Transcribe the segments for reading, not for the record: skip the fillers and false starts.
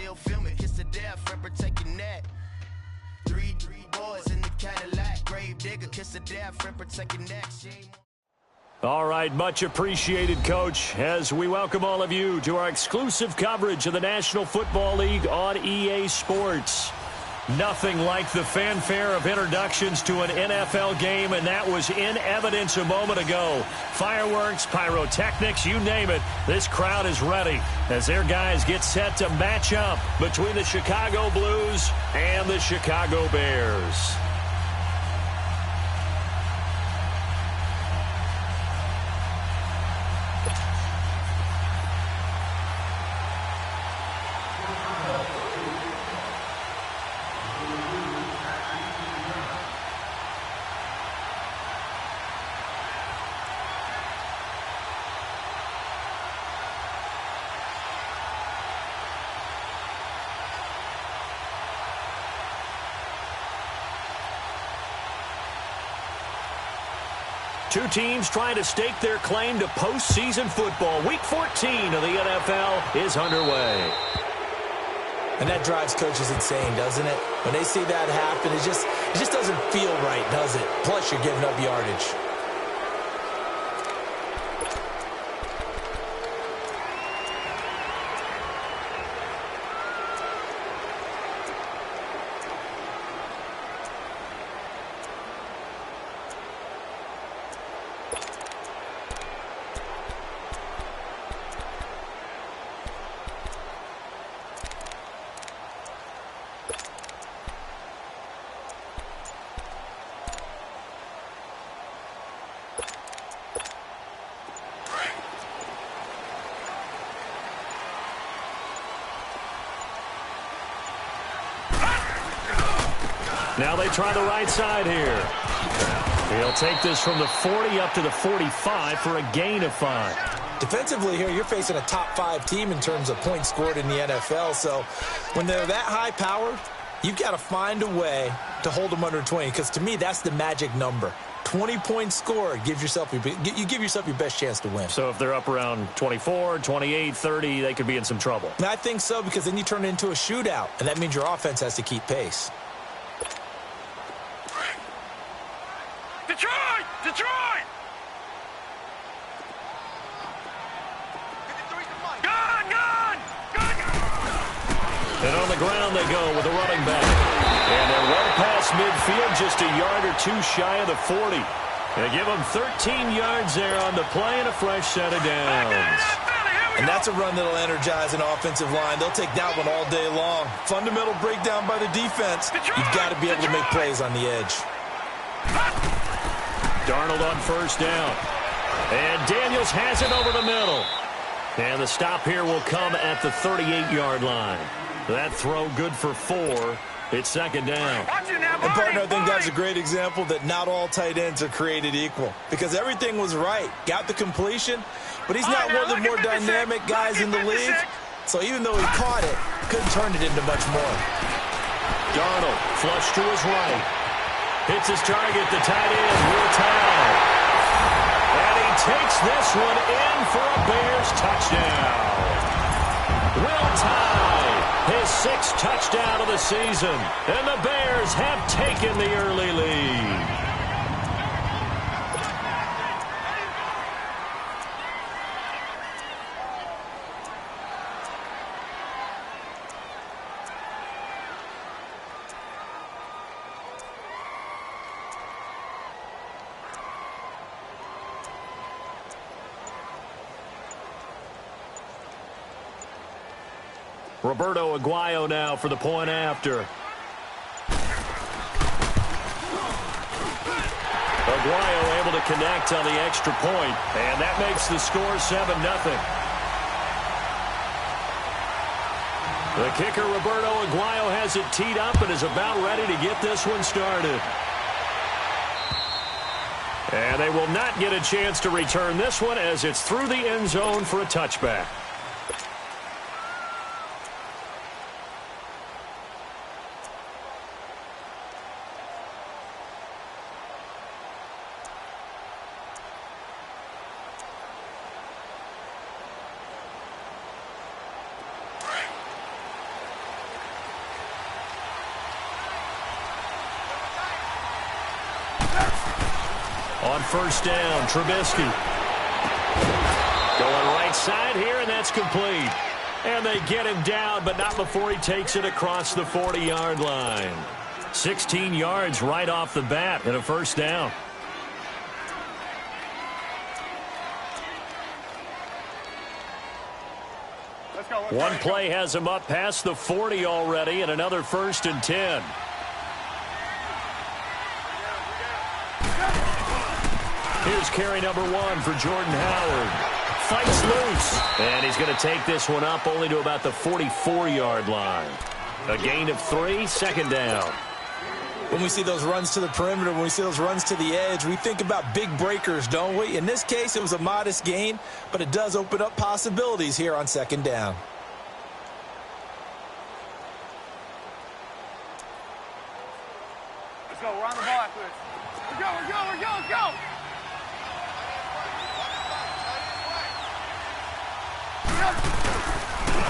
still filming. Kiss the death, ripper, take your neck. Three boys in the Cadillac. Grave digger, kiss the death, ripper, take your neck. All right, much appreciated, Coach, as we welcome all of you to our exclusive coverage of the National Football League on EA Sports. Nothing like the fanfare of introductions to an NFL game, and that was in evidence a moment ago. Fireworks, pyrotechnics, you name it. This crowd is ready as their guys get set to match up between the Chicago Blues and the Chicago Bears. Two teams trying to stake their claim to postseason football. Week 14 of the NFL is underway. And that drives coaches insane, doesn't it? When they see that happen, it just doesn't feel right, does it? Plus, you're giving up yardage. Now they try the right side here. He'll take this from the 40 up to the 45 for a gain of 5. Defensively here, you're facing a top-5 team in terms of points scored in the NFL. So when they're that high-powered, you've got to find a way to hold them under 20. Because to me, that's the magic number. 20 points scored, you give yourself your best chance to win. So if they're up around 24, 28, 30, they could be in some trouble. And I think so, because then you turn it into a shootout, and that means your offense has to keep pace. Detroit! Gun! And on the ground they go with a running back. And they're well past midfield, just a yard or two shy of the 40. They give them 13 yards there on the play and a fresh set of downs. And that's a run that'll energize an offensive line. They'll take that one all day long. Fundamental breakdown by the defense. You've got to be able to make plays on the edge. Darnold on first down. And Daniels has it over the middle. And the stop here will come at the 38-yard line. That throw good for 4. It's second down. And, partner, I think that's a great example that not all tight ends are created equal. Because everything was right. Got the completion, but he's not one of the more dynamic guys in the league. So even though he caught it, couldn't turn it into much more. Darnold flush to his right. Hits his target, the tight end, Will Tye. And he takes this one in for a Bears touchdown. Will Tye, his 6th touchdown of the season. And the Bears have taken the early lead. Roberto Aguayo now for the point after. Aguayo able to connect on the extra point, and that makes the score 7-0. The kicker, Roberto Aguayo, has it teed up and is about ready to get this one started. And they will not get a chance to return this one as it's through the end zone for a touchback. On first down, Trubisky. Going right side here, and that's complete. And they get him down, but not before he takes it across the 40-yard line. 16 yards right off the bat and a first down. One play has him up past the 40 already, and another 1st and 10. Here's carry number 1 for Jordan Howard. Fights loose, and he's going to take this one up only to about the 44-yard line. A gain of 3, second down. When we see those runs to the perimeter, when we see those runs to the edge, we think about big breakers, don't we? In this case, it was a modest gain, but it does open up possibilities here on second down. Let's go. We're on the ball after this. Let's go. Let's go.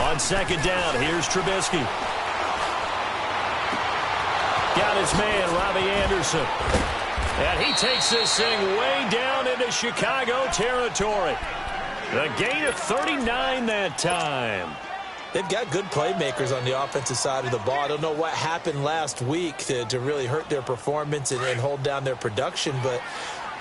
On second down, here's Trubisky. Got his man, Robbie Anderson. And he takes this thing way down into Chicago territory. A gain of 39 that time. They've got good playmakers on the offensive side of the ball. I don't know what happened last week to really hurt their performance and hold down their production, but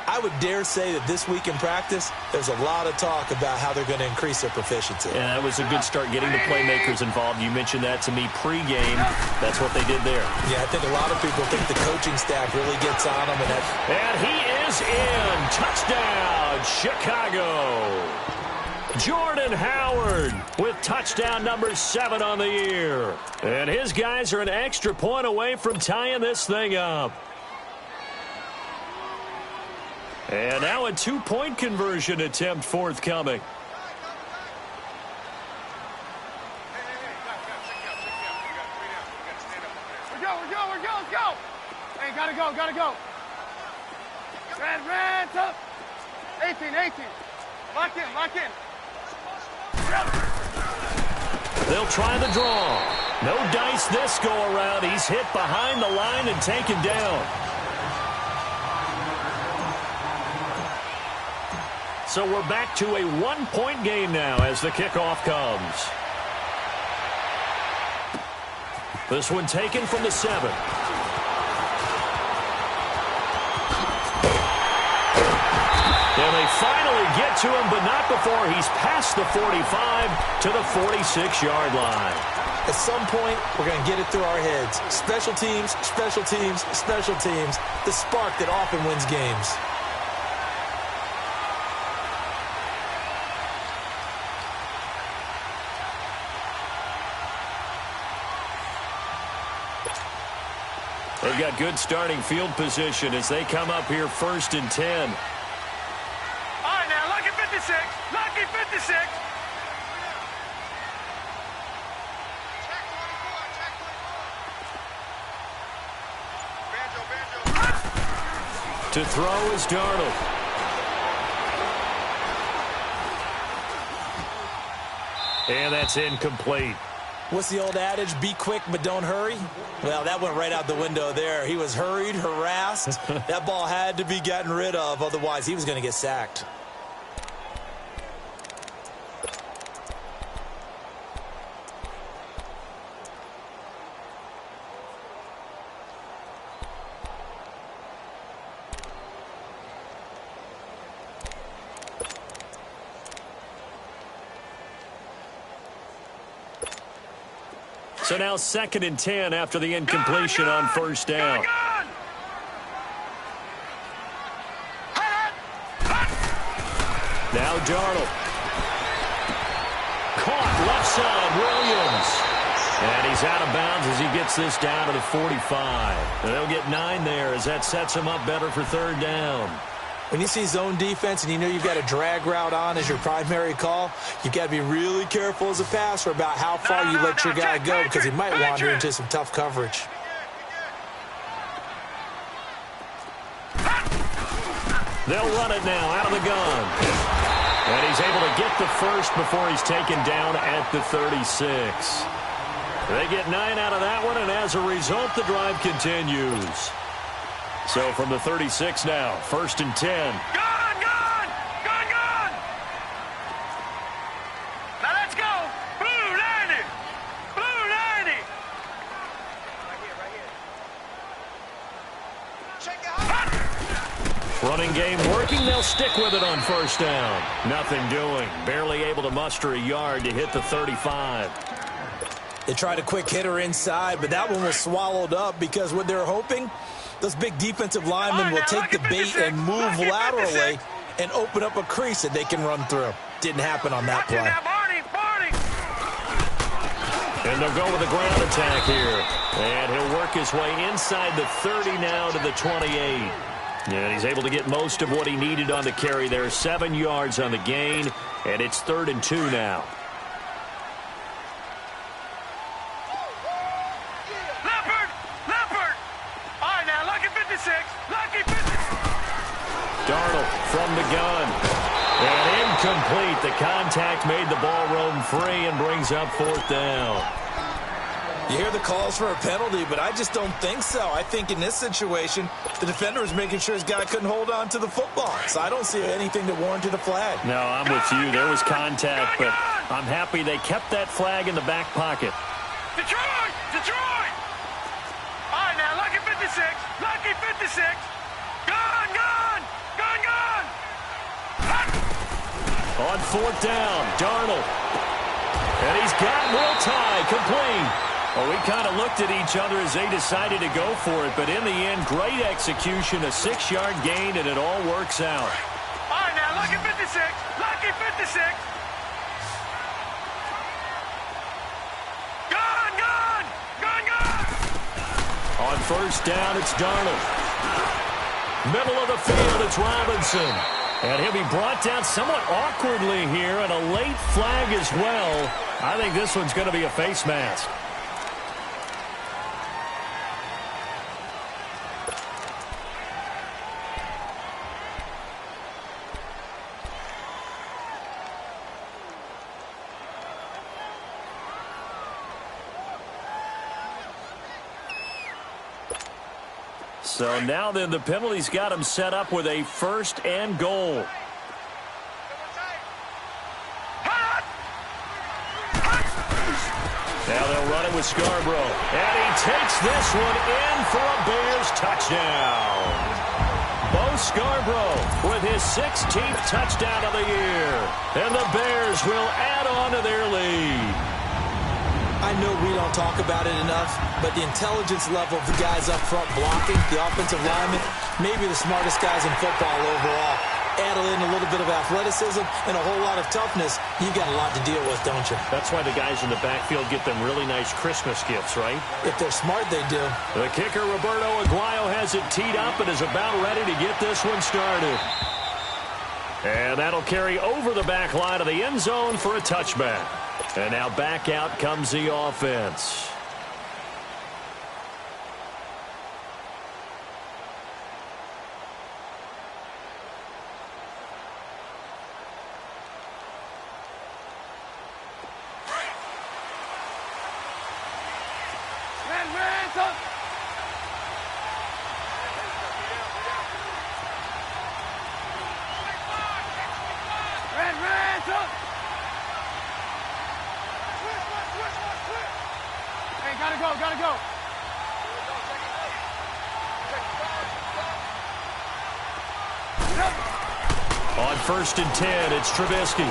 I would dare say that this week in practice, there's a lot of talk about how they're going to increase their proficiency. Yeah, that was a good start getting the playmakers involved. You mentioned that to me pregame. That's what they did there. Yeah, I think a lot of people think the coaching staff really gets on them. And he is in. Touchdown, Chicago. Jordan Howard with touchdown number 7 on the year. And his guys are an extra point away from tying this thing up. And now a 2-point conversion attempt forthcoming. We're go. Let's go. Hey, gotta go. Red, tough. 18. Lock in. They'll try the draw. No dice this go around. He's hit behind the line and taken down. So we're back to a 1-point game now as the kickoff comes. This one taken from the 7. And they finally get to him, but not before he's past the 45 to the 46-yard line. At some point, we're going to get it through our heads. Special teams. The spark that often wins games. They've got good starting field position as they come up here 1st and 10. All right, now, lucky 56. To throw is Darnold. And that's incomplete. What's the old adage? Be quick, but don't hurry. Well, that went right out the window there. He was hurried, harassed. That ball had to be gotten rid of. Otherwise, he was going to get sacked. So now 2nd and 10 after the incompletion on first down. Now Darnold. Caught left side, Williams. And he's out of bounds as he gets this down to the 45. And they'll get 9 there as that sets him up better for 3rd down. When you see zone defense and you know you've got a drag route on as your primary call, you've got to be really careful as a passer about how far you let your guy go because he might wander into some tough coverage. They'll run it now out of the gun. And he's able to get the first before he's taken down at the 36. They get 9 out of that one, and as a result, the drive continues. So from the 36 now, 1st and 10. Now let's go. Blue 90. Blue 90. Running game working. They'll stick with it on 1st down. Nothing doing. Barely able to muster a yard to hit the 35. They tried a quick hitter inside, but that one was swallowed up because what they're hoping, those big defensive linemen will take the bait and move laterally and open up a crease that they can run through. Didn't happen on that play. And they'll go with a ground attack here. And he'll work his way inside the 30 now to the 28. And he's able to get most of what he needed on the carry there. 7 yards on the gain, and it's 3rd and 2 now. Leopard! All right, now, lucky 56. Lucky 56. Darnold from the gun. And incomplete. The contact made the ball roam free and brings up 4th down. You hear the calls for a penalty, but I just don't think so. I think in this situation, the defender was making sure his guy couldn't hold on to the football. So I don't see anything that warranted a flag. No, I'm with you. There was contact, but I'm happy they kept that flag in the back pocket. Detroit! Detroit! All right, now, lucky 56. Lucky 56. Gun! On 4th down, Darnold. And he's got Will Tye complete. Well, we kind of looked at each other as they decided to go for it, but in the end, great execution, a 6-yard gain, and it all works out. All right, now, lucky 56. Lucky 56. Gun! On 1st down, it's Darnold. Middle of the field, it's Robinson. And he'll be brought down somewhat awkwardly here, and a late flag as well. I think this one's going to be a face mask. So now then the penalty's got him set up with a 1st and goal. Now they'll run it with Scarborough. And he takes this one in for a Bears touchdown. Bo Scarborough with his 16th touchdown of the year. And the Bears will add on to their lead. I know we don't talk about it enough, but the intelligence level of the guys up front blocking, the offensive linemen, maybe the smartest guys in football overall. Add in a little bit of athleticism and a whole lot of toughness, you got a lot to deal with, don't you? That's why the guys in the backfield get them really nice Christmas gifts, right? If they're smart, they do. The kicker, Roberto Aguayo, has it teed up and is about ready to get this one started. And that'll carry over the back line of the end zone for a touchback. And now back out comes the offense. Gotta go. On 1st and 10, it's Trubisky.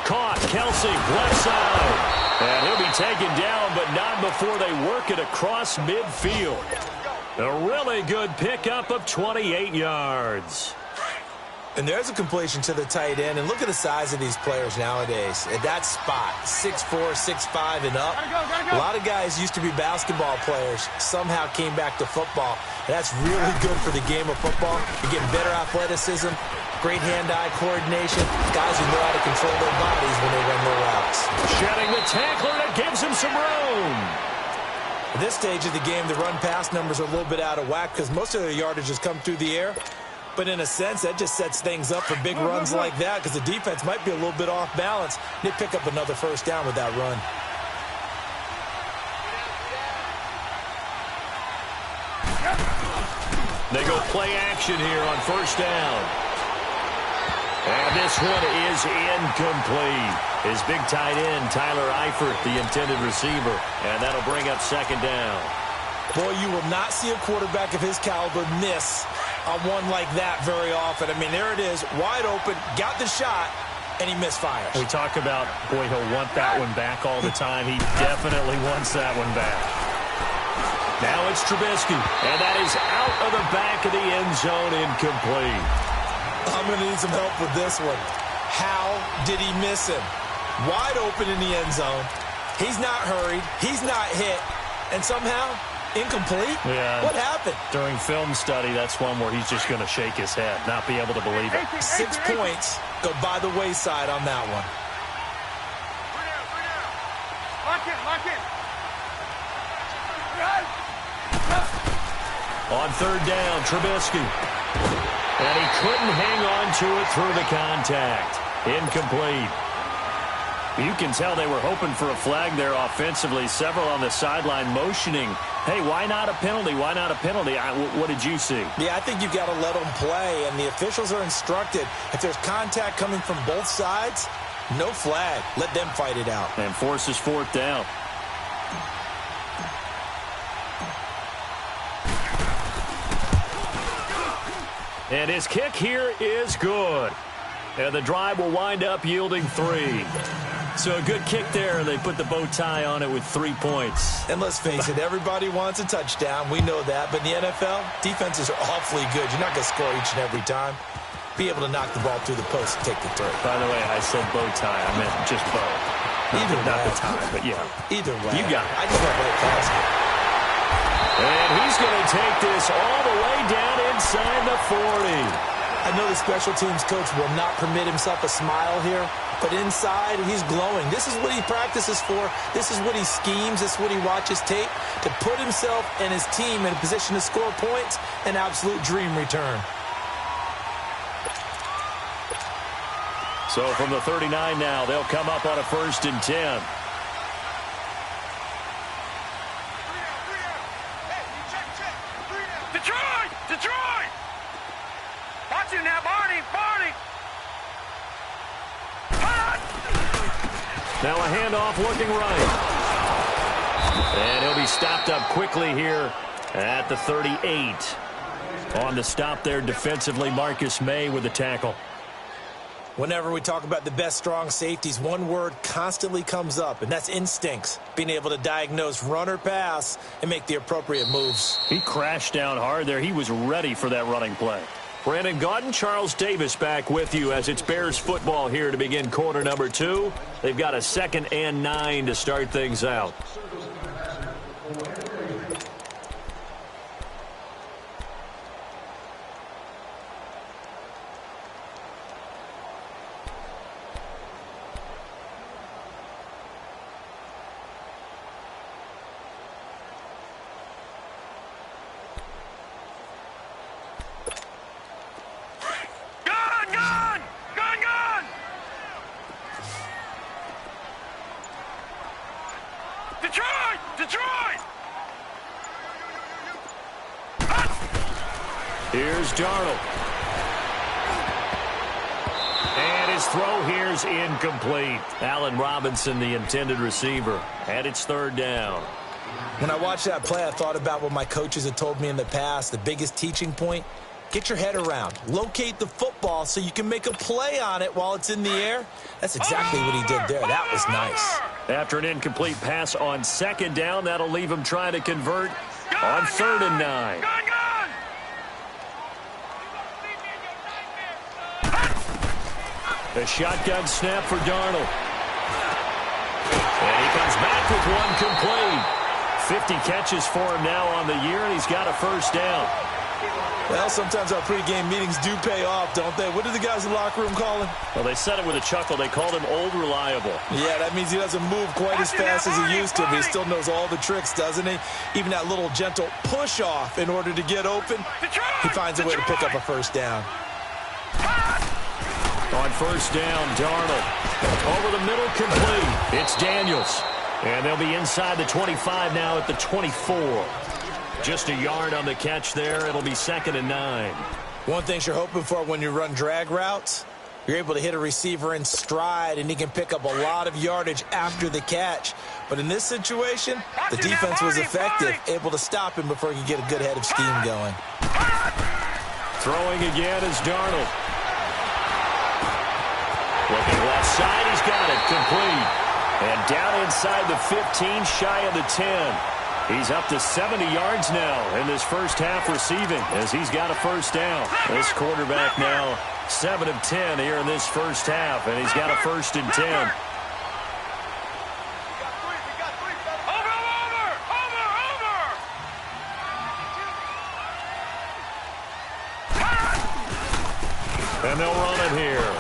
Caught, Kelsey, left side. And he'll be taken down, but not before they work it across midfield. A really good pickup of 28 yards. And there's a completion to the tight end. And look at the size of these players nowadays. At that spot, 6'4", 6'5", and up. A lot of guys used to be basketball players, somehow came back to football. And that's really good for the game of football. You're getting better athleticism, great hand-eye coordination. Guys who know how to control their bodies when they run their routes. Shedding the tackler that gives him some room. At this stage of the game, the run-pass numbers are a little bit out of whack because most of their yardage has come through the air. But in a sense, that just sets things up for big runs like that because the defense might be a little bit off balance. They pick up another 1st down with that run. They go play action here on first down. And this one is incomplete. His big tight end, Tyler Eifert, the intended receiver. And that'll bring up second down. Boy, you will not see a quarterback of his caliber miss on one like that very often. I mean, there it is, wide open, got the shot, and he misfires. We talk about, boy, he'll want that one back all the time. He definitely wants that one back. Now it's Trubisky, and that is out of the back of the end zone, incomplete. I'm going to need some help with this one. How did he miss him? Wide open in the end zone. He's not hurried. He's not hit. And somehow, incomplete? Yeah. What happened? During film study, that's one where he's just going to shake his head, not be able to believe it. 6 points go by the wayside on that one. Lock in. On third down, Trubisky. And he couldn't hang on to it through the contact. Incomplete. You can tell they were hoping for a flag there offensively. Several on the sideline motioning, hey, why not a penalty? Why not a penalty? What did you see? Yeah, I think you've got to let them play, and the officials are instructed. If there's contact coming from both sides, no flag. Let them fight it out. And forces fourth down. And his kick here is good. And the drive will wind up yielding 3. So a good kick there, and they put the bow tie on it with 3 points. And let's face it, everybody wants a touchdown. We know that. But in the NFL, defenses are awfully good. You're not going to score each and every time. Be able to knock the ball through the post and take the 3. By the way, I said bow tie. I meant just bow. Not the tie, but yeah. Either way. You got it. I just want to play fast. And he's going to take this all the way down inside the 40. I know the special teams coach will not permit himself a smile here, but inside, he's glowing. This is what he practices for. This is what he schemes. This is what he watches tape to put himself and his team in a position to score points. An absolute dream return. So from the 39 now, they'll come up on a 1st and 10. Detroit! Watch it now, Barney! Now a handoff looking right. And he'll be stopped up quickly here at the 38. On the stop there defensively, Marcus May with the tackle. Whenever we talk about the best strong safeties, one word constantly comes up, and that's instincts. Being able to diagnose run or pass and make the appropriate moves. He crashed down hard there. He was ready for that running play. Brandon Gaudin, Charles Davis back with you as it's Bears football here to begin quarter number 2. They've got a 2nd and 9 to start things out. Detroit! Here's Darnold. And his throw here's incomplete. Allen Robinson, the intended receiver. And it's 3rd down. When I watched that play, I thought about what my coaches had told me in the past. The biggest teaching point, get your head around. Locate the football so you can make a play on it while it's in the air. That's exactly what he did there. That was nice. After an incomplete pass on 2nd down, that'll leave him trying to convert on 3rd and 9. The shotgun snap for Darnold. And he comes back with one complete. 50 catches for him now on the year, and he's got a 1st down. Well, sometimes our pregame meetings do pay off, don't they? What did the guys in the locker room call him? Well, they said it with a chuckle. They called him Old Reliable. Yeah, that means he doesn't move quite as fast as he used to, but he still knows all the tricks, doesn't he? Even that little gentle push-off in order to get open, he finds a way to pick up a 1st down. On 1st down, Darnold. Over the middle, complete. It's Daniels. And they'll be inside the 25 now at the 24. Just a yard on the catch there. It'll be 2nd and 9. One thing you're hoping for when you run drag routes, you're able to hit a receiver in stride, and he can pick up a lot of yardage after the catch. But in this situation, the defense was effective, able to stop him before he could get a good head of steam going. Throwing again is Darnold. Looking left side, he's got it, complete. And down inside the 15, shy of the 10. He's up to 70 yards now in this first half receiving as he's got a first down. This quarterback now 7 of 10 here in this first half, and he's got a 1st and 10. And they'll run it here.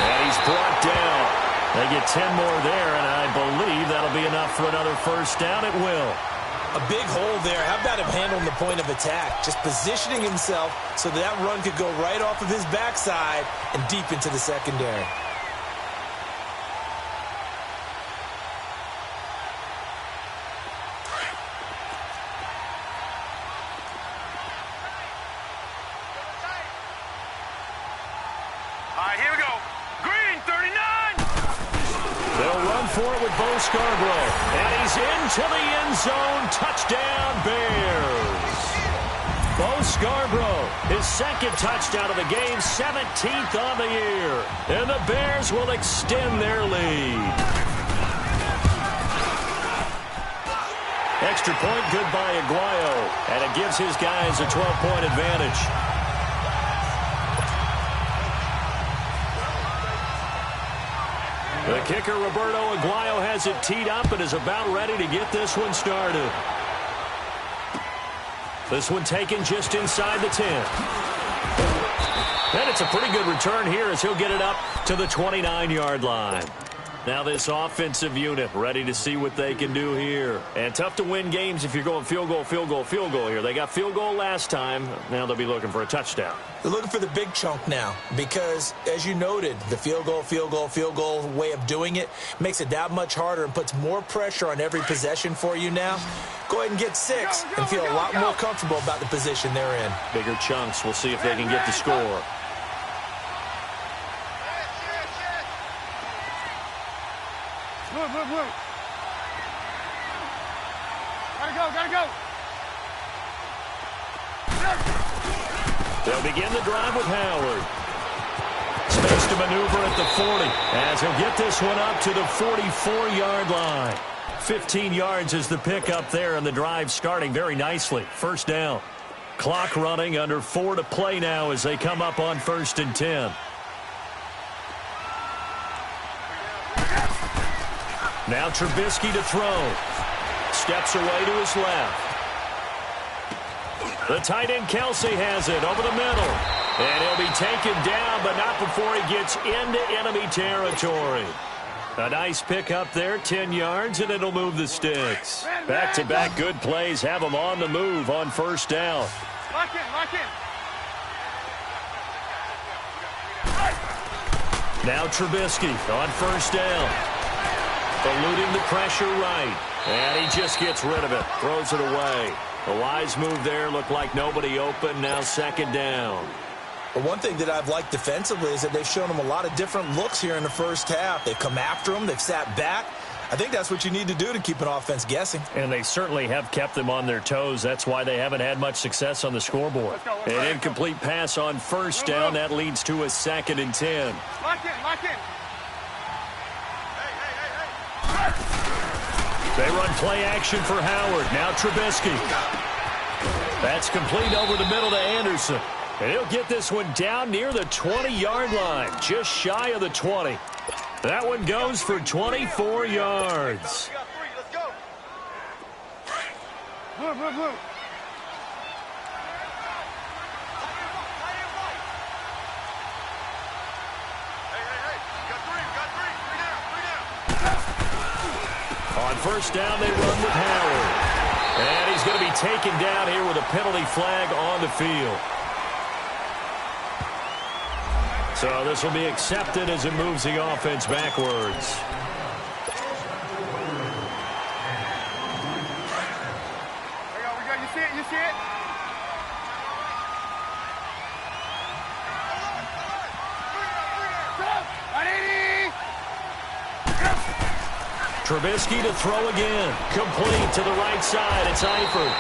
And he's brought down. They get 10 more there, and I believe that'll be enough for another first down. It will. A big hole there. How about him handling the point of attack? Just positioning himself so that run could go right off of his backside and deep into the secondary. All right, here we go. Green, 39. They'll run for it with Bo Scarborough. And he's into the end zone. Touchdown, Bears. Bo Scarborough, his 2nd touchdown of the game, 17th on the year. And the Bears will extend their lead. Extra point, good by Aguayo. And it gives his guys a 12-point advantage. The kicker, Roberto Aguayo, has it teed up and is about ready to get this one started. This one taken just inside the 10. And it's a pretty good return here as he'll get it up to the 29-yard line. Now this offensive unit ready to see what they can do here. And tough to win games if you're going field goal, field goal, field goal here. They got field goal last time. Now they'll be looking for a touchdown. They're looking for the big chunk now because, as you noted, the field goal way of doing it makes it that much harder and puts more pressure on every possession for you now. Go ahead and get 6 and feel a lot more comfortable about the position they're in. Bigger chunks. We'll see if they can get the score. Move. Gotta go. They'll begin the drive with Howard. Space to maneuver at the 40 as he'll get this one up to the 44-yard line. 15 yards is the pickup there, and the drive starting very nicely. First down. Clock running, under 4 to play now as they come up on 1st and 10. Now Trubisky to throw. Steps away to his left. The tight end Kelsey has it over the middle. And he'll be taken down, but not before he gets into enemy territory. A nice pickup there, 10 yards, and it'll move the sticks. Back-to-back good plays have them on the move on first down. Lock in. Now Trubisky on first down. Eluding the pressure right. And he just gets rid of it. Throws it away. A wise move there. Looked like nobody open. Now 2nd down. But one thing that I've liked defensively is that they've shown them a lot of different looks here in the first half. They've come after them. They've sat back. I think that's what you need to do to keep an offense guessing. And they certainly have kept them on their toes. That's why they haven't had much success on the scoreboard. An incomplete pass on first down. That leads to a 2nd and 10. Lock in. They run play action for Howard. Now Trubisky. That's complete over the middle to Anderson. And he'll get this one down near the 20-yard line, just shy of the 20. That one goes for 24 yards. Move. On first down, they run with Howard. And he's going to be taken down here with a penalty flag on the field. So this will be accepted as it moves the offense backwards. Trubisky to throw again. Complete to the right side. It's Eifert.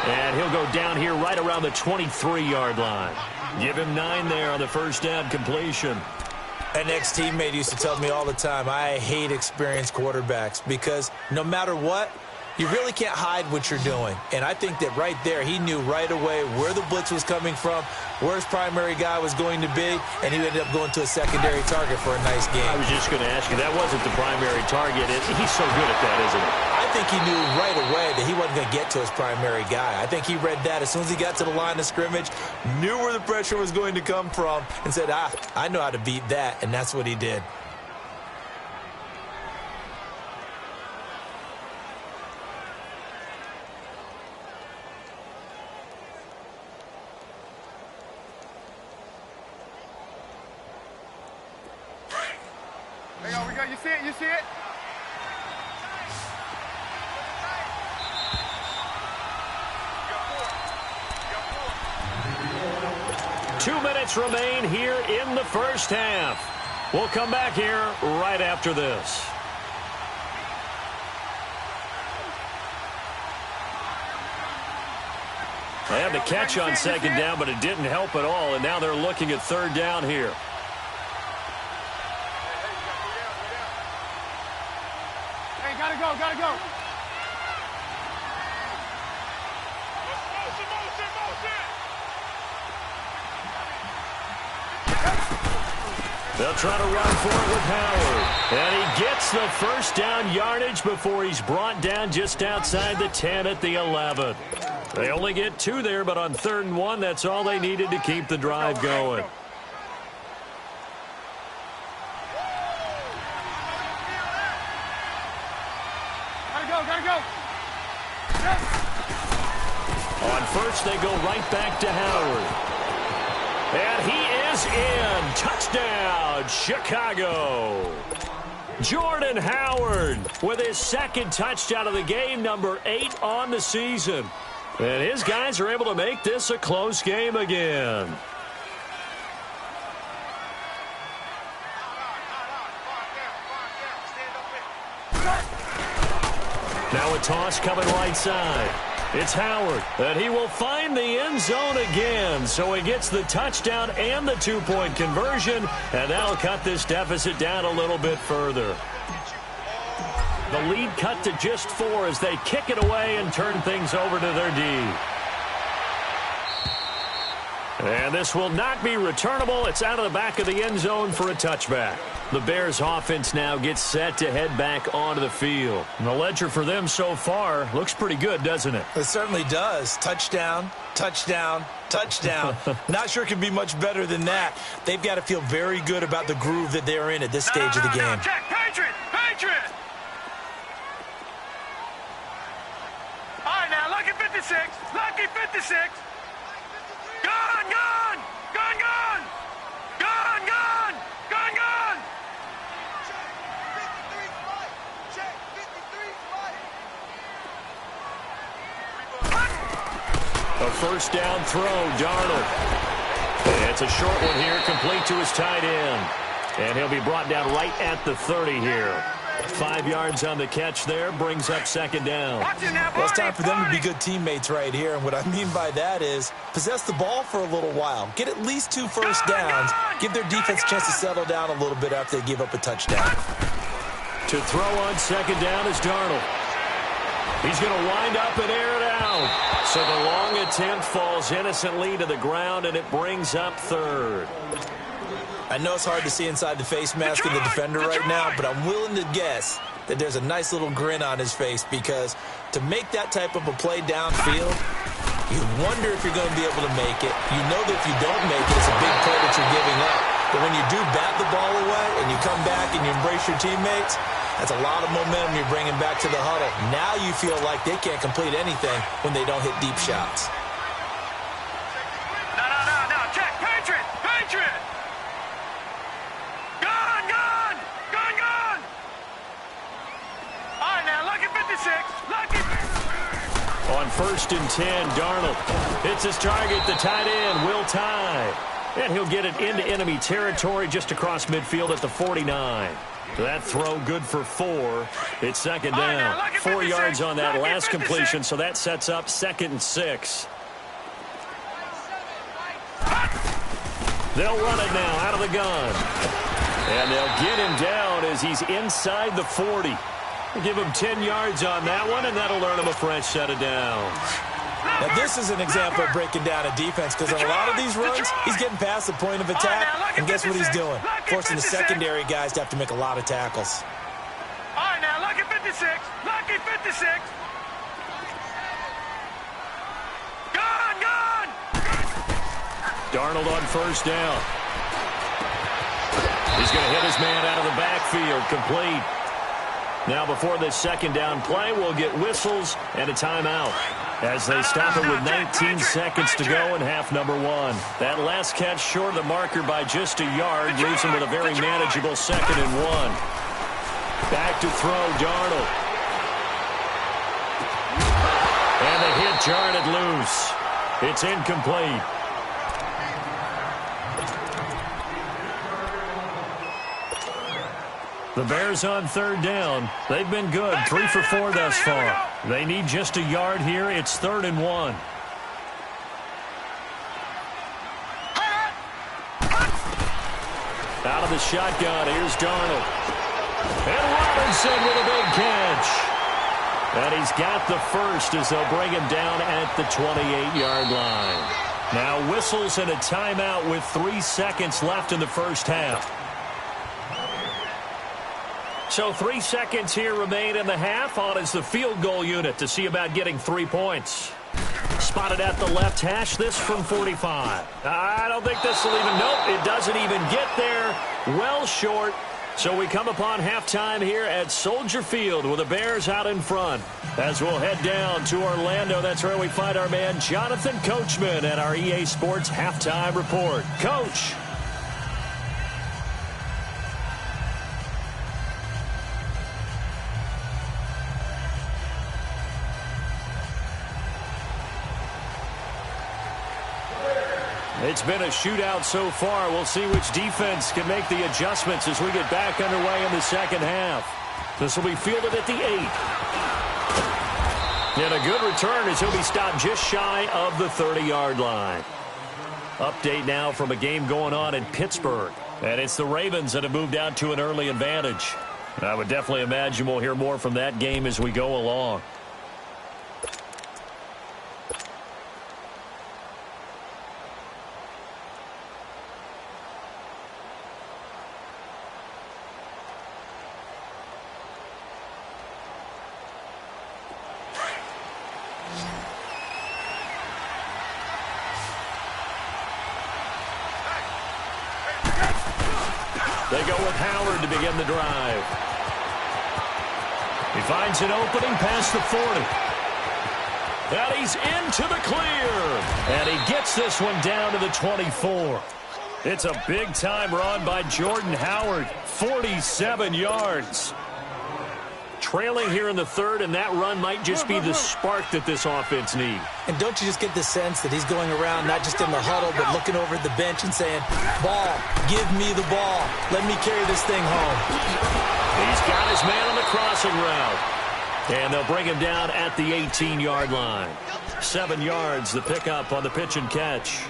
And he'll go down here right around the 23-yard line. Give him 9 there on the first down completion. An ex-teammate used to tell me all the time, I hate experienced quarterbacks because no matter what, you really can't hide what you're doing. And I think that right there, he knew right away where the blitz was coming from, where his primary guy was going to be, and he ended up going to a secondary target for a nice game. I was just going to ask you, that wasn't the primary target. He's so good at that, isn't he? I think he knew right away that he wasn't going to get to his primary guy. I think he read that as soon as he got to the line of scrimmage, knew where the pressure was going to come from, and said, I know how to beat that, and that's what he did. You see it? You see it? 2 minutes remain here in the first half. We'll come back here right after this. They had the catch on second down, but it didn't help at all, and now they're looking at third down here. Hey, gotta go, gotta go. They'll try to run for it with Howard. And he gets the first down yardage before he's brought down just outside the 10 at the 11. They only get 2 there, but on 3rd and 1, that's all they needed to keep the drive going. Gotta go. On first, they go right back to Howard. And he is in. Touchdown, Chicago. Jordan Howard with his second touchdown of the game, number 8 on the season. And his guys are able to make this a close game again. Now a toss coming right side. It's Howard, and he will find the end zone again. So he gets the touchdown and the 2-point conversion, and that'll cut this deficit down a little bit further. The lead cut to just 4 as they kick it away and turn things over to their D. And this will not be returnable. It's out of the back of the end zone for a touchback. The Bears offense now gets set to head back onto the field. And the ledger for them so far looks pretty good, doesn't it? It certainly does. Touchdown, touchdown, touchdown. Not sure it can be much better than that. They've got to feel very good about the groove that they're in at this stage of the game. Check, Patriot! Patriot! All right, now, lucky 56. Lucky 56. Gone, gone! Gone, gone! Gone, gone! Gone, gone! Check, 53 A first down throw, Darnold. And it's a short one here, complete to his tight end. And he'll be brought down right at the 30 here. 5 yards on the catch there, brings up second down. Well, it's time for them to be good teammates right here. And what I mean by that is possess the ball for a little while. Get at least 2 first downs. Give their defense a chance to settle down a little bit after they give up a touchdown. To throw on second down is Darnold. He's going to wind up and air it out. So the long attempt falls innocently to the ground, and it brings up third. I know it's hard to see inside the face mask of the defender right now, but I'm willing to guess that there's a nice little grin on his face because to make that type of a play downfield, you wonder if you're going to be able to make it. You know that if you don't make it, it's a big play that you're giving up. But when you do bat the ball away and you come back and you embrace your teammates, that's a lot of momentum you're bringing back to the huddle. Now you feel like they can't complete anything when they don't hit deep shots. No. Check. Patriot. Patriot. Gone, gone. Gone, gone. All right, now, lucky 56. Lucky. On 1st and 10, Darnold hits his target, the tight end, Will Tye. And he'll get it into enemy territory just across midfield at the 49. That throw good for 4. It's second down. 4 yards on that last completion, so that sets up 2nd and 6. They'll run it now out of the gun. And they'll get him down as he's inside the 40. Give him 10 yards on that one, and that'll earn him a fresh set of downs. Now, this is an example of breaking down a defense because on a lot of these runs, he's getting past the point of attack, and guess what he's doing? Forcing the secondary guys to have to make a lot of tackles. All right, now, lucky 56. Lucky 56. Gone! Darnold on first down. He's going to hit his man out of the backfield, complete. Now, before this second down play, we'll get whistles and a timeout as they stop it with 19 seconds to go in half number 1. That last catch short of the marker by just a yard leaves him with a very manageable 2nd and 1. Back to throw, Darnold. And the hit jarred loose. It's incomplete. The Bears on third down. They've been good, 3 for 4 thus far. They need just a yard here. It's 3rd and 1. Out of the shotgun, here's Darnold. And Robinson with a big catch. And he's got the first as they'll bring him down at the 28-yard line. Now whistles and a timeout with 3 seconds left in the first half. So 3 seconds here remain in the half. On is the field goal unit to see about getting 3 points. Spotted at the left hash, this from 45. I don't think this will even, nope, it doesn't even get there. Well short. So we come upon halftime here at Soldier Field with the Bears out in front. As we'll head down to Orlando, that's where we find our man Jonathan Coachman at our EA Sports Halftime Report. Coach. It's been a shootout so far. We'll see which defense can make the adjustments as we get back underway in the second half. This will be fielded at the 8. And a good return as he'll be stopped just shy of the 30-yard line. Update now from a game going on in Pittsburgh. And it's the Ravens that have moved out to an early advantage. I would definitely imagine we'll hear more from that game as we go along. They go with Howard to begin the drive. He finds an opening past the 40. And he's into the clear. And he gets this one down to the 24. It's a big-time run by Jordan Howard. 47 yards. Trailing here in the 3rd, and that run might just be the spark that this offense needs. And don't you just get the sense that he's going around not just in the huddle, but looking over at the bench and saying, ball, give me the ball. Let me carry this thing home. He's got his man on the crossing route. And they'll bring him down at the 18-yard line. 7 yards, the pickup on the pitch and catch.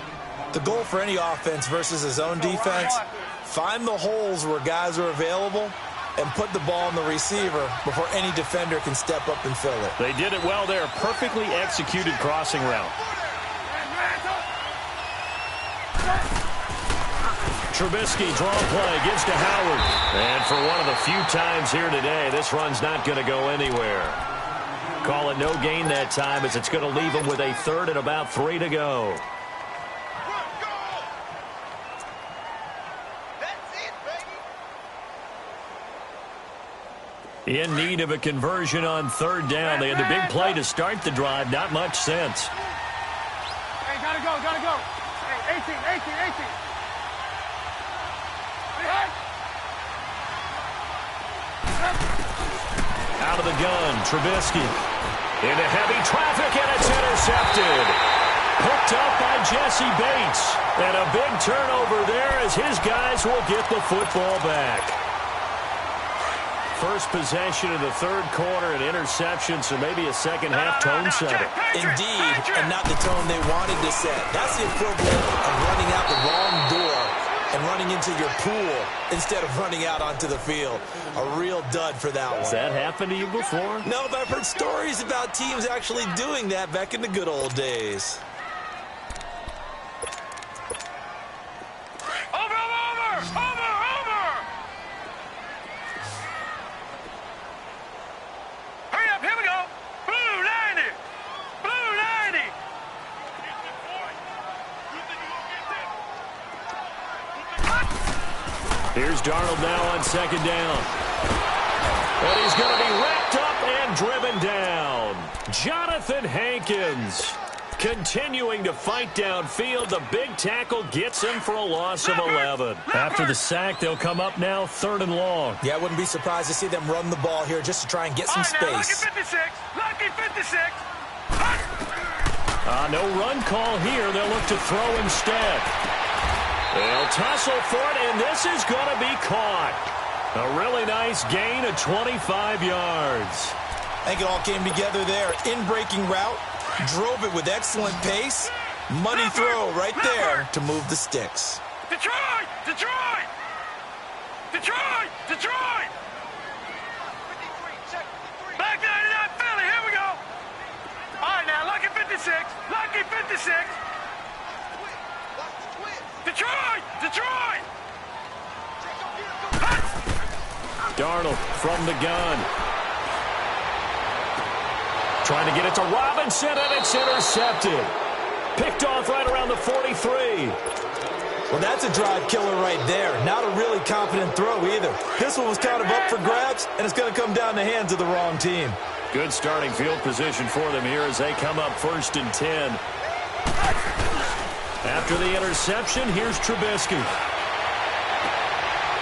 The goal for any offense versus his own defense, find the holes where guys are available and put the ball on the receiver before any defender can step up and fill it. They did it well there. Perfectly executed crossing route. Trubisky draw play, gives to Howard. And for one of the few times here today, this run's not going to go anywhere. Call it no gain that time as it's going to leave him with a 3rd and about 3 to go. In need of a conversion on 3rd down. They had the big play to start the drive. Not much sense. Hey, gotta go, gotta go. Hey, 18. Hey. Out of the gun, Trubisky. Into heavy traffic, and it's intercepted. Picked up by Jesse Bates. And a big turnover there as his guys will get the football back. First possession of the third quarter, an interception, so maybe a second-half tone setter. Indeed, and not the tone they wanted to set. That's the equivalent of running out the wrong door and running into your pool instead of running out onto the field. A real dud for that one. Has that happened to you before? No, but I've heard stories about teams actually doing that back in the good old days. Here's Darnold now on second down. And he's going to be wrapped up and driven down. Jonathan Hankins continuing to fight downfield. The big tackle gets him for a loss of 11. After the sack, they'll come up now 3rd and long. Yeah, I wouldn't be surprised to see them run the ball here just to try and get some space. Lucky 56. Lucky 56. No run call here. They'll look to throw instead. They'll tussle for it, and this is going to be caught. A really nice gain of 25 yards. I think it all came together there. In-breaking route, drove it with excellent pace. Money throw right there to move the sticks. Detroit! Detroit! Detroit! Detroit! Back 99 Philly, here we go. All right, now, lucky 56. Lucky 56. Detroit! Detroit! Darnold from the gun. Trying to get it to Robinson, and it's intercepted. Picked off right around the 43. Well, that's a drive killer right there. Not a really confident throw either. This one was kind of up for grabs, and it's going to come down the hands of the wrong team. Good starting field position for them here as they come up 1st and 10. After the interception, here's Trubisky.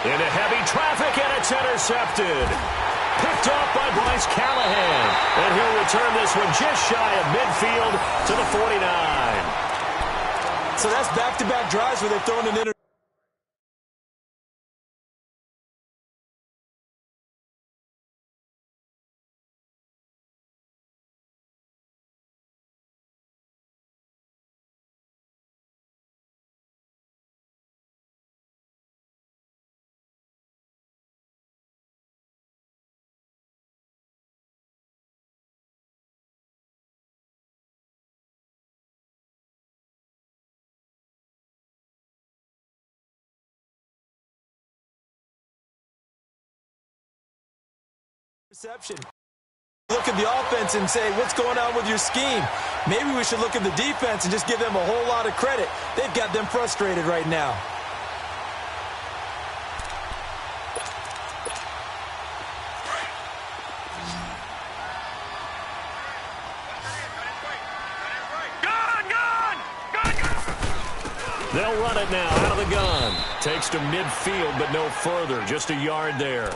Into heavy traffic, and it's intercepted. Picked off by Bryce Callahan. And he'll return this one just shy of midfield to the 49. So that's back-to-back drives where they've thrown an interception. Look at the offense and say, what's going on with your scheme? Maybe we should look at the defense and just give them a whole lot of credit. They've got them frustrated right now. They'll run it now out of the gun. Takes to midfield, but no further. Just a yard there.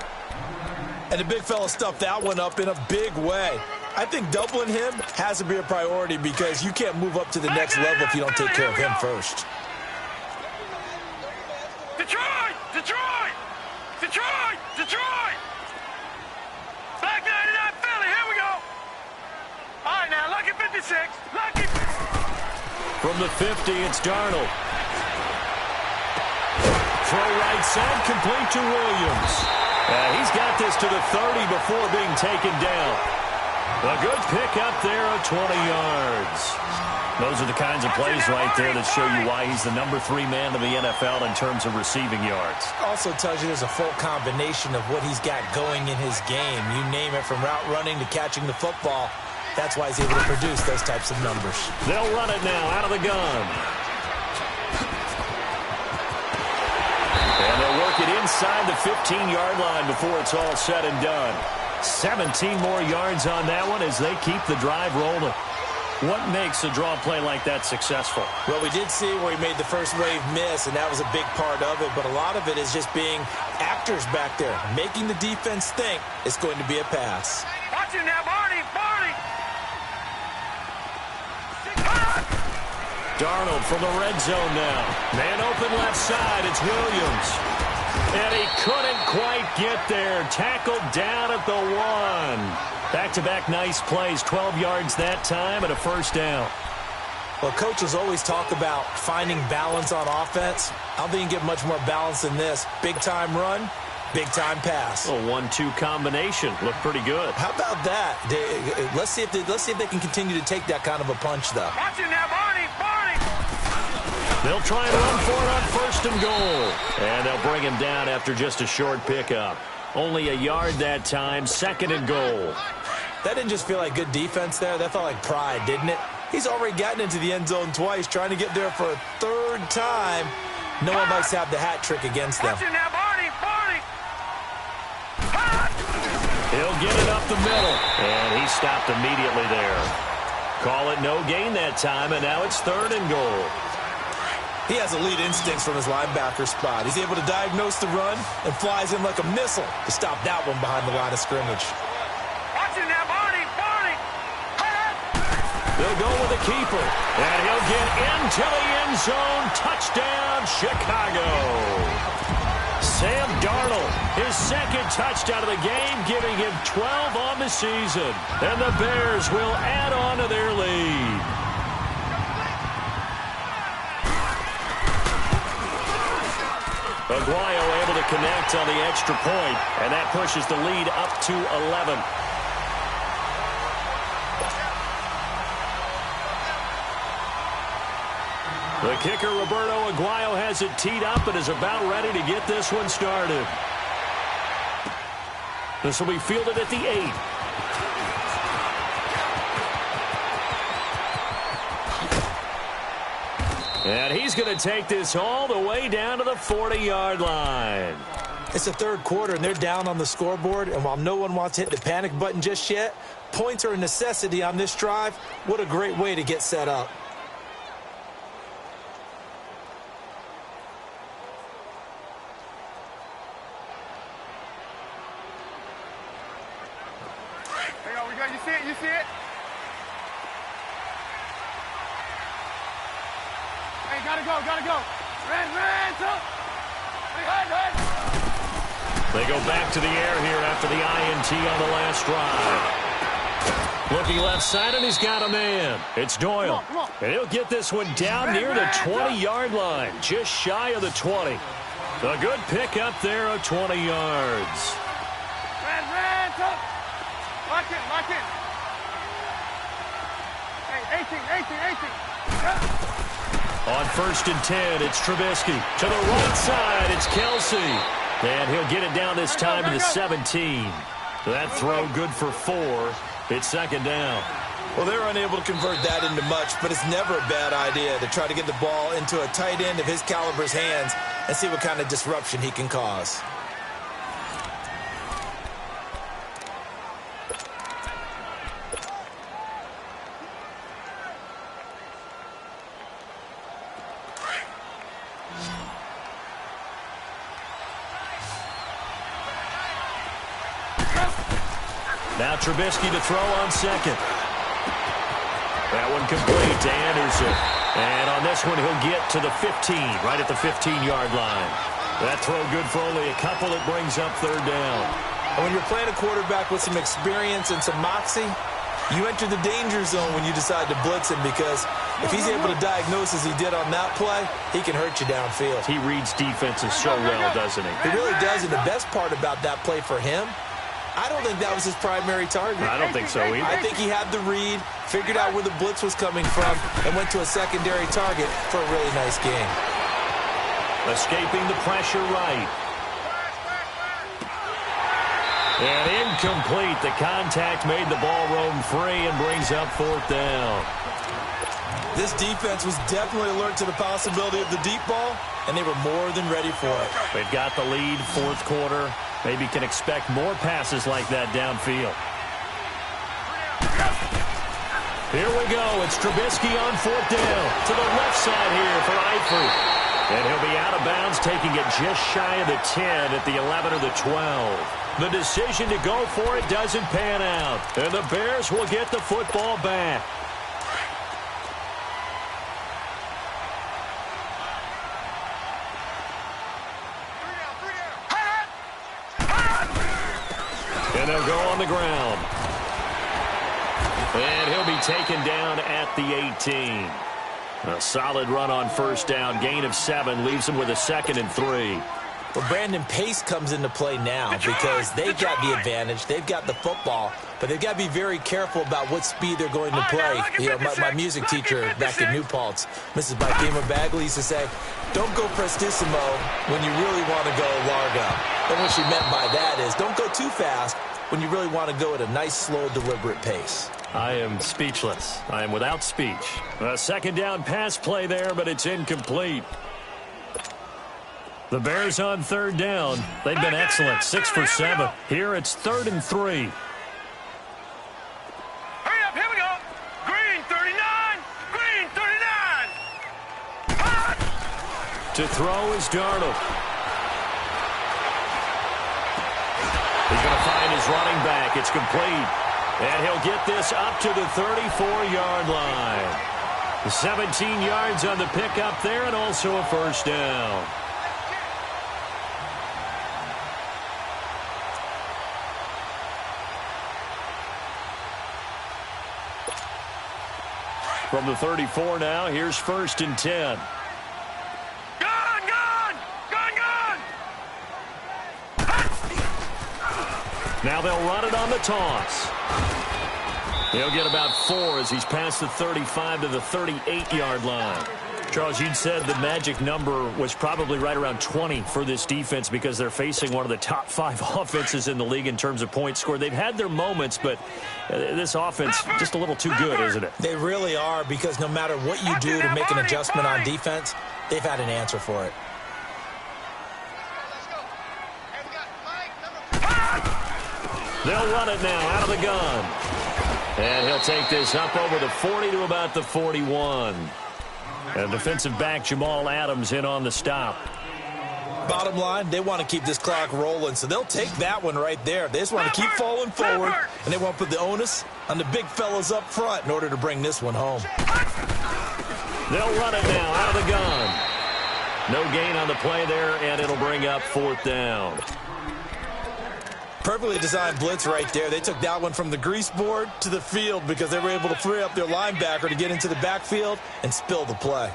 And the big fella stuffed that one up in a big way. I think doubling him has to be a priority because you can't move up to the next level if you don't take care of him first. Detroit! Detroit! Detroit! Detroit! Back 99 Philly, here we go. All right, now, lucky 56. Lucky. From the 50, it's Darnold. Throw right side, complete to Williams. He's got this to the 30 before being taken down. A good pick up there of 20 yards. Those are the kinds of plays right there that show you why he's the number 3 man in the NFL in terms of receiving yards. Also tells you there's a full combination of what he's got going in his game. You name it, from route running to catching the football. That's why he's able to produce those types of numbers. They'll run it now out of the gun. And they'll work it inside the 15-yard line before it's all said and done. 17 more yards on that one as they keep the drive rolling. What makes a draw play like that successful? Well, we did see where he made the first wave miss, and that was a big part of it. But a lot of it is just being actors back there, making the defense think it's going to be a pass. Watch it now, Barney! Barney! Darnold from the red zone now. Man open left side. It's Williams. And he couldn't quite get there. Tackled down at the 1. Back-to-back nice plays. 12 yards that time and a first down. Well, coaches always talk about finding balance on offense. I don't think you can get much more balance than this. Big-time run, big-time pass. A 1-2 combination. Looked pretty good. How about that? Let's see if they can continue to take that kind of a punch, though. Watch it now, Barney! They'll try and run for it on first and goal. And they'll bring him down after just a short pickup. Only a yard that time, second and goal. That didn't just feel like good defense there. That felt like pride, didn't it? He's already gotten into the end zone twice, trying to get there for a third time. No one likes to have the hat trick against them. Watch it now, Barney! He'll get it up the middle. And he stopped immediately there. Call it no gain that time, and now it's third and goal. He has elite instincts from his linebacker spot. He's able to diagnose the run and flies in like a missile to stop that one behind the line of scrimmage. Watch it now, Barney! They'll go with the keeper, and he'll get into the end zone. Touchdown, Chicago. Sam Darnold, his second touchdown of the game, giving him 12 on the season. And the Bears will add on to their lead. Aguayo able to connect on the extra point, and that pushes the lead up to 11. The kicker, Roberto Aguayo, has it teed up and is about ready to get this one started. This will be fielded at the 8. And he's going to take this all the way down to the 40-yard line. It's the third quarter, and they're down on the scoreboard. And while no one wants to hit the panic button just yet, points are a necessity on this drive. What a great way to get set up. You see it? You see it? Hey, gotta go. Run, run. They go back to the air here after the INT on the last drive. Looking left side, and he's got a man. It's Doyle. Come on. And he'll get this one down near the 20-yard line, just shy of the 20. A good pick up there of 20 yards. Run. Lock in. Hey, 18. On first and 10, it's Trubisky. To the right side, it's Kelsey. And he'll get it down this time to the 17. That throw good for 4. It's second down. Well, they're unable to convert that into much, but it's never a bad idea to try to get the ball into a tight end of his caliber's hands and see what kind of disruption he can cause. Now Trubisky to throw on second. That one complete to Anderson. And on this one, he'll get to the 15, right at the 15-yard line. That throw good for only a couple. It brings up third down. And when you're playing a quarterback with some experience and some moxie, you enter the danger zone when you decide to blitz him, because if he's able to diagnose as he did on that play, he can hurt you downfield. He reads defenses so well, doesn't he? He really does, and the best part about that play for him, I don't think that was his primary target. I don't think so either. I think he had the read, figured out where the blitz was coming from, and went to a secondary target for a really nice game. Escaping the pressure right. And incomplete. The contact made the ball roam free and brings up fourth down. This defense was definitely alert to the possibility of the deep ball, and they were more than ready for it. They've got the lead, fourth quarter. Maybe can expect more passes like that downfield. Here we go. It's Trubisky on fourth down. To the left side here for Eifert. And he'll be out of bounds, taking it just shy of the 10 at the 11 or the 12. The decision to go for it doesn't pan out. And the Bears will get the football back. on the ground. And he'll be taken down at the 18. A solid run on first down. Gain of 7 leaves him with a 2nd and 3. Well, Brandon, pace comes into play now because they've got the advantage. They've got the football, but they've got to be very careful about what speed they're going to play. You know, my music teacher back in New Paltz, Mrs. Bifema Bagley, used to say, don't go prestissimo when you really want to go largo. And what she meant by that is don't go too fast when you really want to go at a nice, slow, deliberate pace. I am speechless. I am without speech. A 2nd down pass play there, but it's incomplete. The Bears on 3rd down. They've been excellent. 6 for 7. Here it's 3rd and 3. Hurry up, here we go. Green 39. Green 39. To throw is Darnold. He's going to find his running back. It's complete. And he'll get this up to the 34-yard line. 17 yards on the pickup there and also a first down. From the 34 now, here's 1st and 10. Gun, gun, gun, gun. Now they'll run it on the toss. He'll get about 4 as he's past the 35 to the 38-yard line. Charles, you'd said the magic number was probably right around 20 for this defense because they're facing one of the top 5 offenses in the league in terms of points scored. They've had their moments, but this offense just a little too good, isn't it? They really are, because no matter what you do to make an adjustment on defense, they've had an answer for it. They'll run it now out of the gun. And he'll take this up over the 40 to about the 41. And defensive back Jamal Adams in on the stop. Bottom line, they want to keep this clock rolling, so they'll take that one right there. They just want to keep falling forward, and they want to put the onus on the big fellas up front in order to bring this one home. They'll run it now out of the gun. No gain on the play there, and it'll bring up 4th down. Perfectly designed blitz right there. They took that one from the grease board to the field because they were able to free up their linebacker to get into the backfield and spill the play.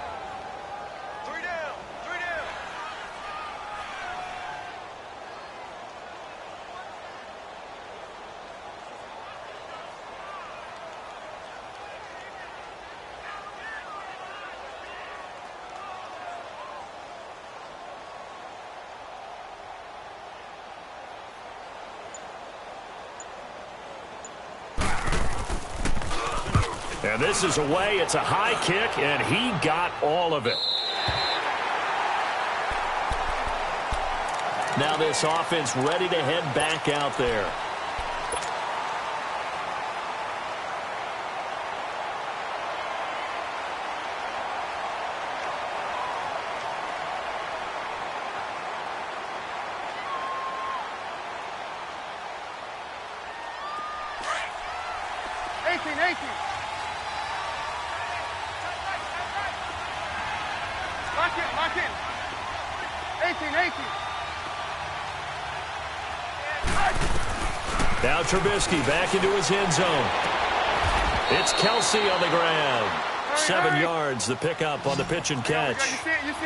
3 down, 3 down. And this is away. It's a high kick, and he got all of it. Now this offense ready to head back out there. Lock in. 18. Now Trubisky back into his end zone. It's Kelsey on the ground. 7 yards, the pickup on the pitch and catch.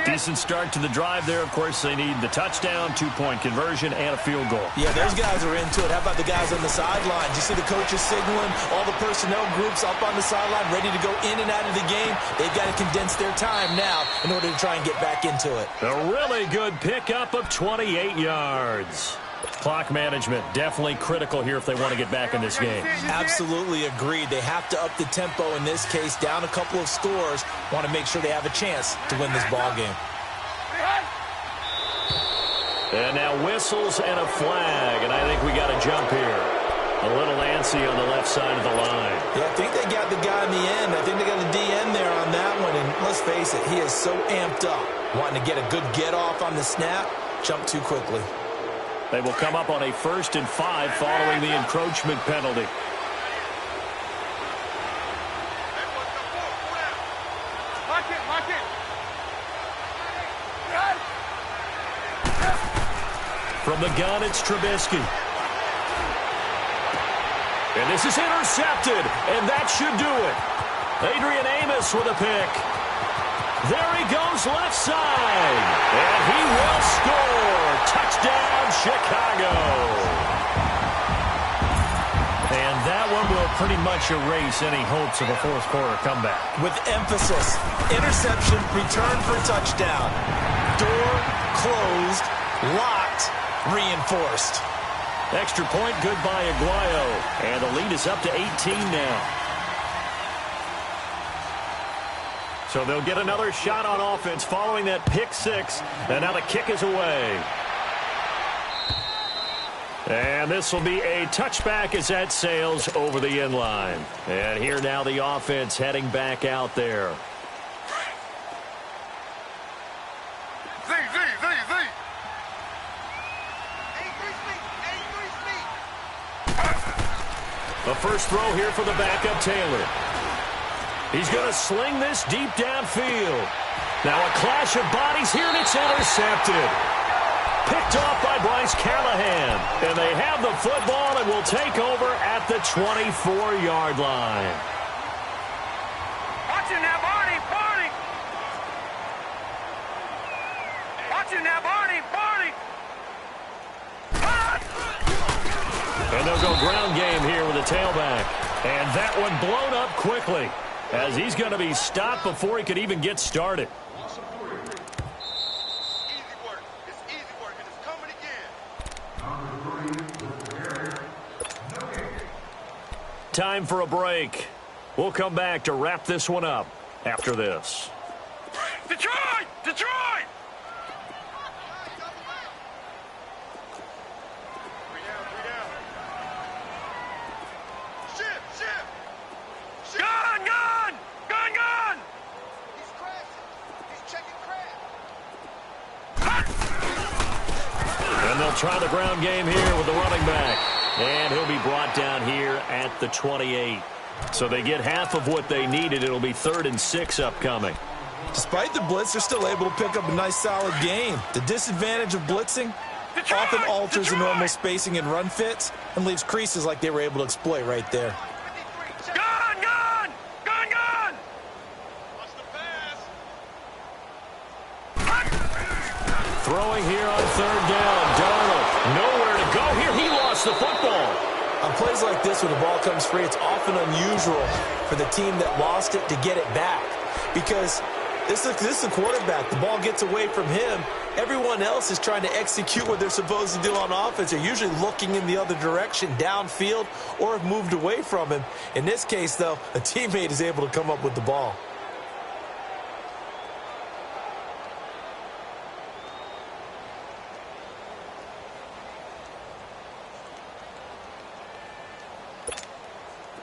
Decent start to the drive there. Of course, they need the touchdown, 2-point conversion, and a field goal. Yeah, those guys are into it. How about the guys on the sideline? You see the coaches signaling, all the personnel groups up on the sideline, ready to go in and out of the game. They've got to condense their time now in order to try and get back into it. A really good pickup of 28 yards. Clock management definitely critical here if they want to get back in this game. Absolutely agreed. They have to up the tempo in this case, down a couple of scores. Want to make sure they have a chance to win this ball game. And now whistles and a flag, and I think we got a jump here. A little antsy on the left side of the line. Yeah, I think they got the guy in the end. I think they got the DN there on that one, and let's face it, he is so amped up, wanting to get a good get-off on the snap, jump too quickly. They will come up on a 1st and 5 following the encroachment penalty. Lock it. From the gun, it's Trubisky. And this is intercepted, and that should do it. Adrian Amos with a pick. There he goes left side, and he will score. Touchdown, Chicago. And that one will pretty much erase any hopes of a fourth quarter comeback. With emphasis, interception, return for touchdown. Door closed, locked, reinforced. Extra point, good by Aguayo. And the lead is up to 18 now. So they'll get another shot on offense following that pick six. And now the kick is away. And this will be a touchback as that sails over the end line. And here now the offense heading back out there. The first throw here for the backup Taylor. He's going to sling this deep downfield. Now a clash of bodies here, and it's intercepted. Picked off by Bryce Callahan. And they have the football and will take over at the 24-yard line. Watching that Barney, Barney. Watching that Barney, Barney. And they'll go ground game here with a tailback. And that one blown up quickly as he's going to be stopped before he could even get started. Time for a break. We'll come back to wrap this one up after this. Detroit! Detroit! Gun! Gun! Gun! Gun! He's crashing. He's checking crash. And they'll try the ground game here with the running back. And he'll be brought down here at the 28. So they get half of what they needed. It'll be 3rd and 6 upcoming. Despite the blitz, they're still able to pick up a nice, solid game. The disadvantage of blitzing often alters the normal spacing and run fits and leaves creases like they were able to exploit right there. Gun! Gun! Gun! Gun! Watch the pass. Throwing here on 3rd down. Darnold, nowhere to go here. He lost the football. On plays like this, when the ball comes free, it's often unusual for the team that lost it to get it back. Because this is the quarterback. The ball gets away from him. Everyone else is trying to execute what they're supposed to do on offense. They're usually looking in the other direction, downfield, or have moved away from him. In this case, though, a teammate is able to come up with the ball.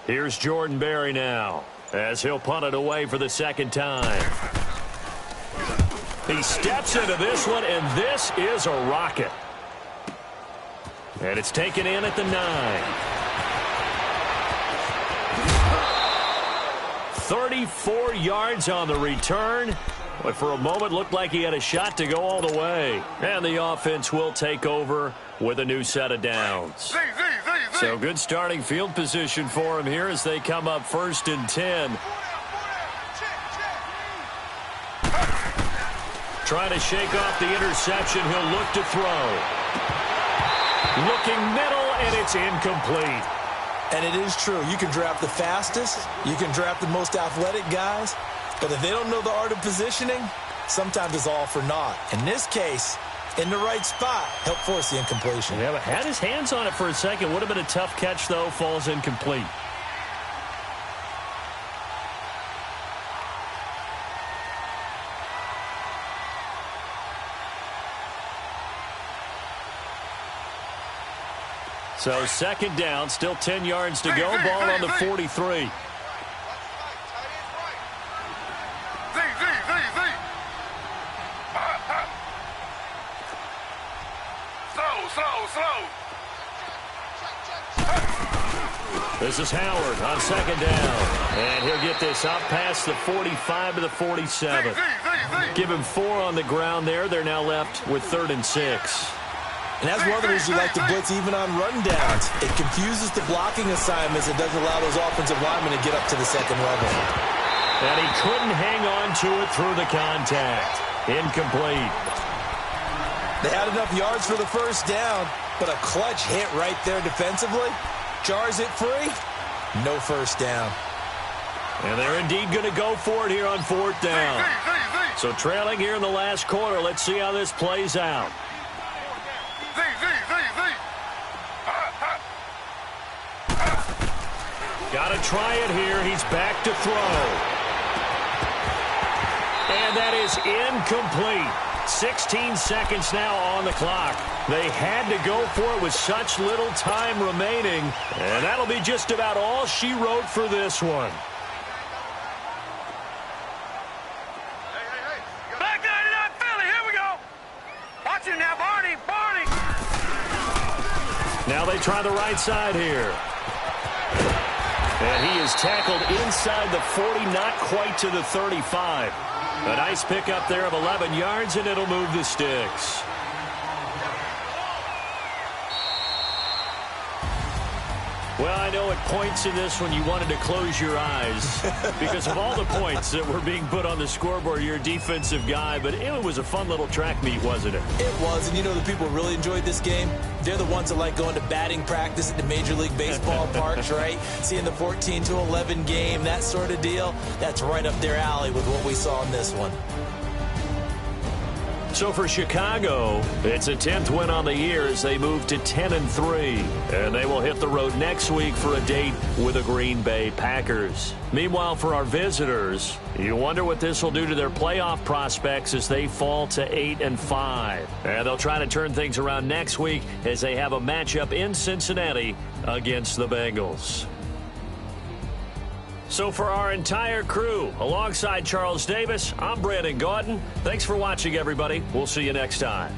Here's Jordan Berry now as he'll punt it away for the second time. He steps into this one, and this is a rocket. And it's taken in at the 9. 34 yards on the return. But for a moment, looked like he had a shot to go all the way. And the offense will take over with a new set of downs. So good starting field position for him here as they come up 1st and 10. Trying to shake off the interception. He'll look to throw. Looking middle, and it's incomplete. And it is true. You can draft the fastest. You can draft the most athletic guys. But if they don't know the art of positioning, sometimes it's all for naught. In this case, in the right spot, help force the incompletion. Yeah, but had his hands on it for a second. Would have been a tough catch, though. Falls incomplete. So 2nd down, still 10 yards to go. Ball on the 43. This is Howard on 2nd down. And he'll get this up past the 45 to the 47. Give him 4 on the ground there. They're now left with 3rd and 6. And that's one of the reasons you like to blitz even on rundowns. It confuses the blocking assignments. It doesn't allow those offensive linemen to get up to the second level. And he couldn't hang on to it through the contact. Incomplete. They had enough yards for the first down, but a clutch hit right there defensively. Jars it free. No first down. And they're indeed going to go for it here on fourth down. So trailing here in the last quarter. Let's see how this plays out. Got to try it here. He's back to throw. And that is incomplete. 16 seconds now on the clock. They had to go for it with such little time remaining. And that'll be just about all she wrote for this one. Back 99 Philly, here we go. Watch him now, Barney. Now they try the right side here. And he is tackled inside the 40, not quite to the 35. A nice pickup there of 11 yards, and it'll move the sticks. Well, I know at points in this one you wanted to close your eyes because of all the points that were being put on the scoreboard. You're a defensive guy, but it was a fun little track meet, wasn't it? It was, and you know the people who really enjoyed this game? They're the ones that like going to batting practice at the Major League Baseball parks, right? Seeing the 14-11 game, that sort of deal. That's right up their alley with what we saw in this one. So for Chicago, it's a 10th win on the year as they move to 10-3. And they will hit the road next week for a date with the Green Bay Packers. Meanwhile, for our visitors, you wonder what this will do to their playoff prospects as they fall to 8-5. And they'll try to turn things around next week as they have a matchup in Cincinnati against the Bengals. So for our entire crew, alongside Charles Davis, I'm Brandon Gaudin. Thanks for watching, everybody. We'll see you next time.